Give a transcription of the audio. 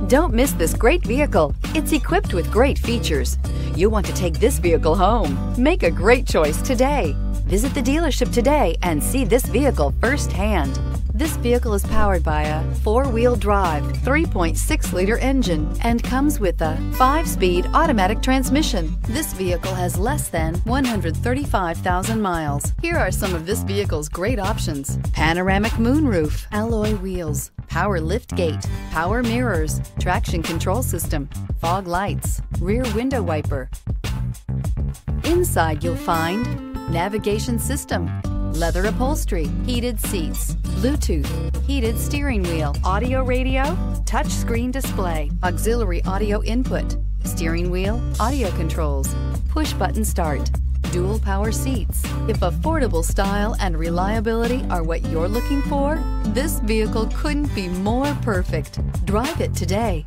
Don't miss this great vehicle. It's equipped with great features. You'll want to take this vehicle home. Make a great choice today. Visit the dealership today and see this vehicle firsthand. This vehicle is powered by a 4-wheel drive, 3.6-liter engine and comes with a 5-speed automatic transmission. This vehicle has less than 135,000 miles. Here are some of this vehicle's great options: panoramic moonroof, alloy wheels, power liftgate, power mirrors, traction control system, fog lights, rear window wiper. Inside you'll find navigation system, leather upholstery, heated seats, Bluetooth, heated steering wheel, audio radio, touchscreen display, auxiliary audio input, steering wheel audio controls, push button start, dual power seats. If affordable style and reliability are what you're looking for, this vehicle couldn't be more perfect. Drive it today.